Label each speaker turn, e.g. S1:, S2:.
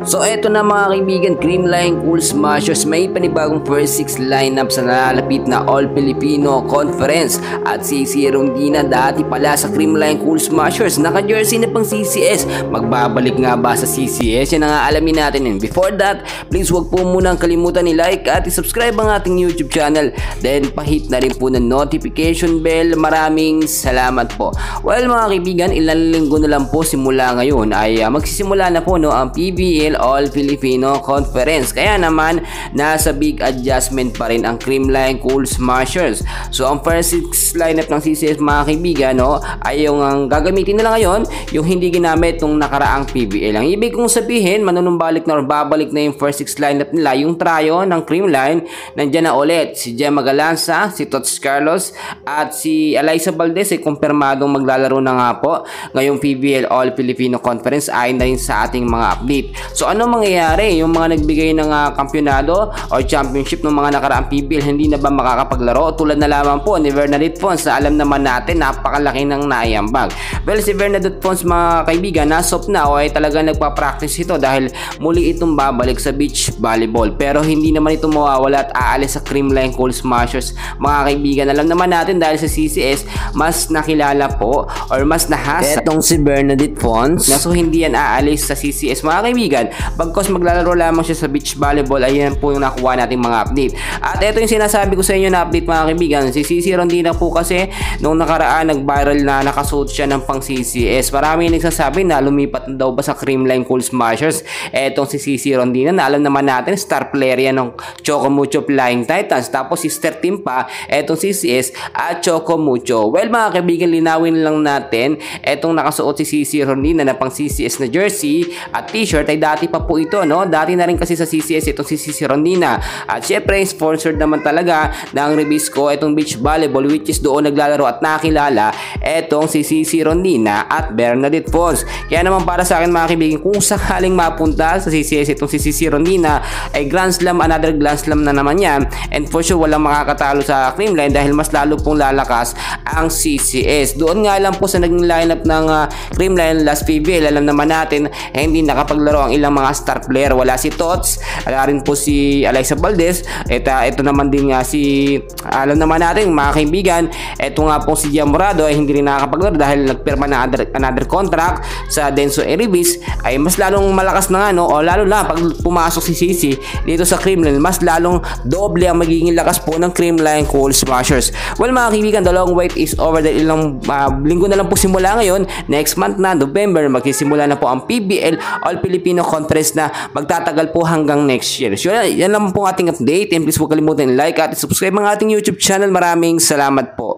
S1: So eto na mga kaibigan, Creamline Cool Smashers, may panibagong first 6 lineup sa nalalapit na All-Filipino Conference. At si Rondina, dati pala sa Creamline Cool Smashers, naka-jersey na pang CCS. Magbabalik nga ba sa CCS? Yan ang alamin natin. And before that, please wag po munang kalimutan ni-like at i-subscribe ang ating YouTube channel. Then pahit na rin po ng notification bell. Maraming salamat po. Well mga kaibigan, ilang linggo na lang po simula ngayon ay magsisimula na po ang PBL All-Filipino Conference. Kaya naman, nasa big adjustment pa rin ang Creamline Cool Smashers. So, ang first 6 lineup ng CCS mga kaibigan, ay yung gagamitin nila ngayon, yung hindi ginamit nung nakaraang PBL. Ang ibig kong sabihin, manunumbalik na or babalik na yung first 6 lineup nila, yung trio ng Creamline, nandyan na ulit si Gemma Galanza, si Tots Carlos, at si Eliza Valdez ay kumpirmadong maglalaro na nga po ngayong PBL All-Filipino Conference ayon na rin sa ating mga update. So ano mangyayari? Yung mga nagbigay ng kampyonado or championship ng mga nakaraang PBL hindi na ba makakapaglaro? Tulad na lamang po ni Bernadette Fons, alam naman natin napakalaki ng naiambag. Well, si Bernadette Fons mga kaibigan, nasop na o ay talaga nagpa-practice ito dahil muli itong babalik sa beach volleyball. Pero hindi naman ito mawawala at aalis sa Creamline Cool Smashers mga kaibigan. Alam naman natin dahil sa CCS mas nakilala po or mas nahasa etong si Bernadette Fons na so hindi yan aalis sa CCS mga kaibigan. Bagkos maglalaro lamang siya sa beach volleyball. Ayan po yung nakuha nating mga update. At ito yung sinasabi ko sa inyo na update mga kaibigan. Si Cici Rondina po kasi nung nakaraan nag-viral na nakasuot siya ng pang CCS. Marami nagsasabi na lumipat na daw ba sa Creamline Cool Smashers etong si Cici Rondina na alam naman natin star player yan ng Choco Mucho Flying Titans. Tapos sister team pa etong CCS at Choco Mucho. Well mga kaibigan, linawin lang natin etong nakasuot si Cici Rondina na pang CCS na jersey at t-shirt ay dati pa po ito, dati na rin kasi sa CCS itong si Cici Rondina. At syempre sponsored naman talaga ng Ribisco itong beach volleyball, which is doon naglalaro at nakilala etong si Cici Rondina at Bernadette Fons. Kaya naman para sa akin mga kaibigan, kung sakaling mapunta sa CCS itong si Cici Rondina ay Grand Slam, another Grand Slam na naman yan, and for sure walang makakatalo sa Creamline dahil mas lalo pong lalakas ang CCS. Doon nga lang po sa naging lineup ng Creamline last PBL, alam naman natin hindi nakapaglaro ang ilang mga star player. Wala si Tots, wala rin po si Eliza Valdez. Ito naman din nga si alam naman natin mga kaibigan, ito nga po si Gia Morado ay hindi rin nakakapaglaro dahil nagpirma na another contract sa Denso Eribis. Ay mas lalong malakas na nga o lalo na pag pumasok si Cici dito sa Creamline, mas lalong doble ang magiging lakas po ng Creamline Cool Smashers. Well mga kaibigan, the long wait is over dahil ilang linggo na lang po simula ngayon. Next month na November magsisimula na po ang PBL All-Filipino Conference na magtatagal po hanggang next year. So yan lang po ating update, and please huwag kalimutan like at subscribe ang ating YouTube channel. Maraming salamat po.